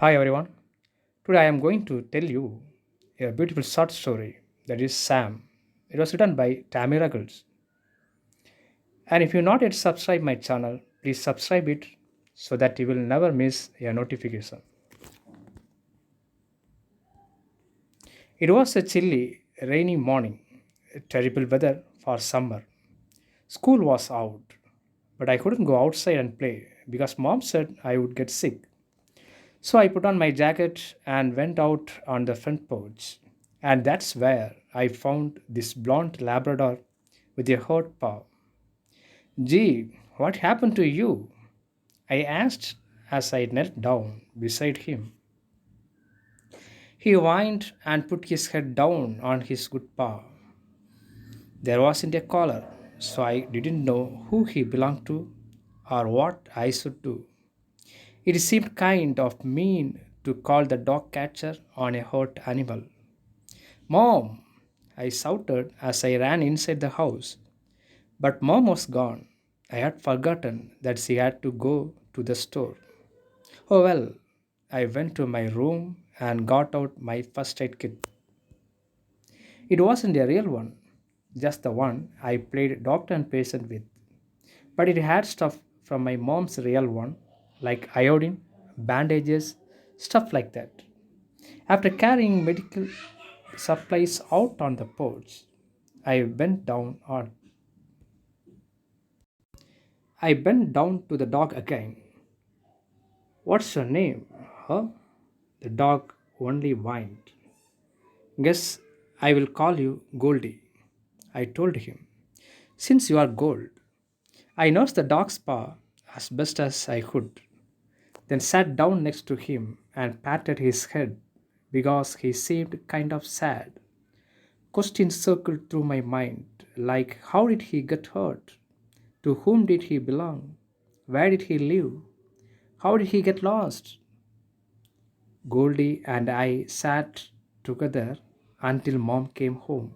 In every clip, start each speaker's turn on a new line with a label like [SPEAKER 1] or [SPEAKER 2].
[SPEAKER 1] Hi everyone. Today I am going to tell you a beautiful short story that is Sam. It was written by Tammy Ruggles. And if you not yet subscribe my channel, please subscribe it so that you will never miss a notification. It was a chilly, rainy morning, terrible weather for summer. School was out, but I couldn't go outside and play because mom said I would get sick. So I put on my jacket and went out on the front porch. And that's where I found this blonde Labrador with a hurt paw. Gee, what happened to you? I asked as I knelt down beside him. He whined and put his head down on his good paw. There wasn't a collar, so I didn't know who he belonged to or what I should do. It seemed kind of mean to call the dog catcher on a hurt animal. Mom! I shouted as I ran inside the house. But mom was gone. I had forgotten that she had to go to the store. Oh well, I went to my room and got out my first aid kit. It wasn't a real one, just the one I played doctor and patient with. But it had stuff from my mom's real one, like iodine, bandages, stuff like that. After carrying medical supplies out on the porch, I bent down on I bent down to the dog again. What's your name? Huh? The dog only whined. Guess I will call you Goldie, I told him. Since you are gold. I nursed the dog's paw as best as I could, then sat down next to him and patted his head because he seemed kind of sad. Questions circled through my mind like how did he get hurt? To whom did he belong? Where did he live? How did he get lost? Goldie and I sat together until mom came home.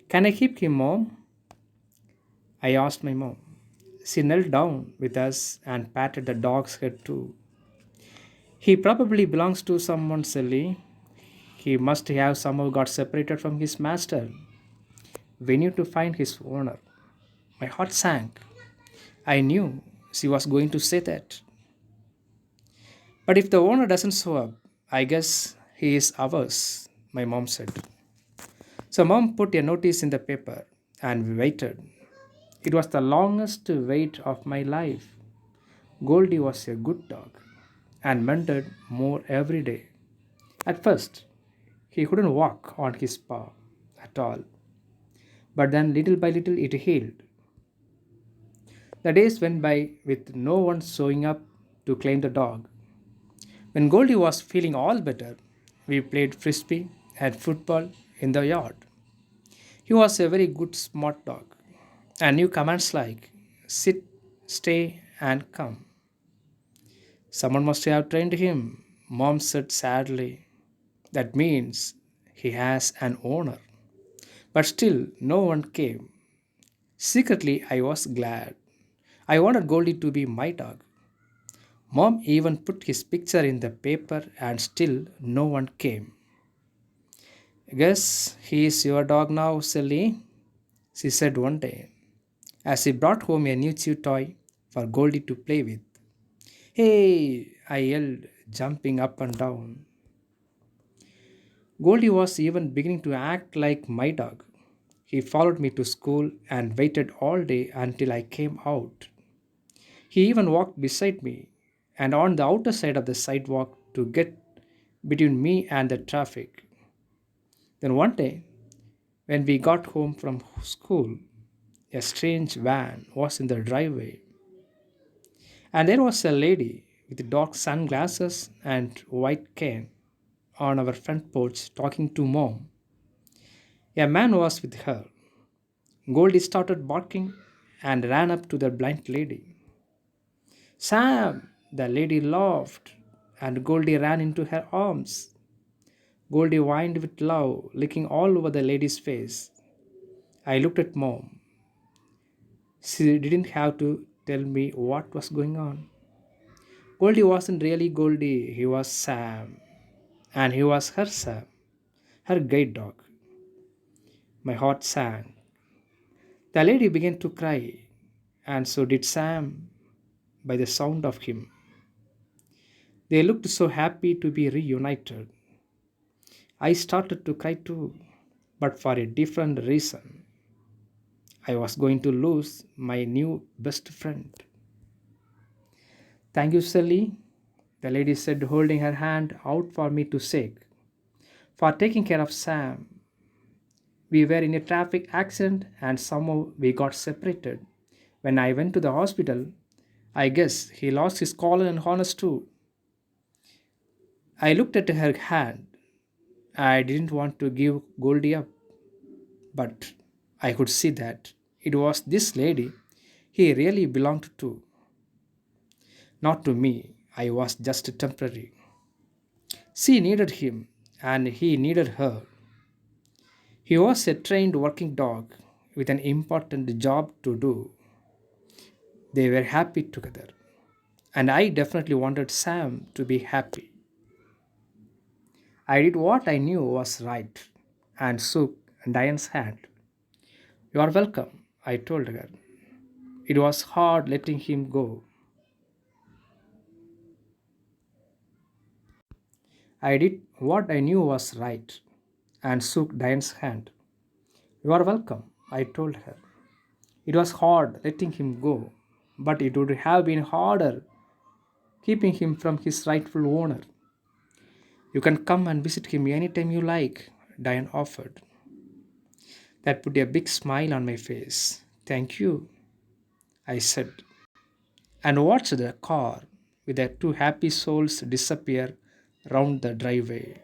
[SPEAKER 1] Can I keep him, mom? I asked my mom. She knelt down with us and patted the dog's head too. He probably belongs to someone silly. He must have somehow got separated from his master. We need to find his owner. My heart sank. I knew she was going to say that. But if the owner doesn't show up, I guess he is ours, my mom said. So mom put a notice in the paper and we waited. It was the longest wait of my life. Goldie was a good dog and mended more every day. At first, he couldn't walk on his paw at all, but then little by little it healed. The days went by with no one showing up to claim the dog. When Goldie was feeling all better, we played frisbee and football in the yard. He was a very good, smart dog and knew commands like sit, stay, and come. Someone must have trained him, Mom said sadly. That means he has an owner. But still, no one came. Secretly, I was glad. I wanted Goldie to be my dog. Mom even put his picture in the paper, and still no one came. Guess he is your dog now, Sally, she said one day, as she brought home a new chew toy for Goldie to play with. Hey, I yelled, jumping up and down. Goldie was even beginning to act like my dog. He followed me to school and waited all day until I came out. He even walked beside me and on the outer side of the sidewalk to get between me and the traffic. Then one day, when we got home from school, a strange van was in the driveway, and there was a lady with dark sunglasses and white cane on our front porch talking to mom. A man was with her. Goldie started barking and ran up to the blind lady. Sam! The lady laughed, and Goldie ran into her arms. Goldie whined with love, licking all over the lady's face. I looked at mom. She didn't have to tell me what was going on. Goldie wasn't really Goldie, he was Sam. And he was her Sam, her guide dog. My heart sank. The lady began to cry, and so did Sam by the sound of him. They looked so happy to be reunited. I started to cry too, but for a different reason. I was going to lose my new best friend. Thank you, Sally, the lady said, holding her hand out for me to shake. For taking care of Sam, we were in a traffic accident and somehow we got separated. When I went to the hospital, I guess he lost his collar and harness too. I looked at her hand. I didn't want to give Goldie up, but I could see that it was this lady he really belonged to, not to me. I was just temporary. She needed him, and he needed her. He was a trained working dog with an important job to do. They were happy together, and I definitely wanted Sam to be happy. I did what I knew was right and shook Diane's hand. You are welcome, I told her. It was hard letting him go. I did what I knew was right and shook Diane's hand. You are welcome, I told her. It was hard letting him go, but it would have been harder keeping him from his rightful owner. You can come and visit him anytime you like, Diane offered. That put a big smile on my face. Thank you, I said, and watched the car with the two happy souls disappear round the driveway.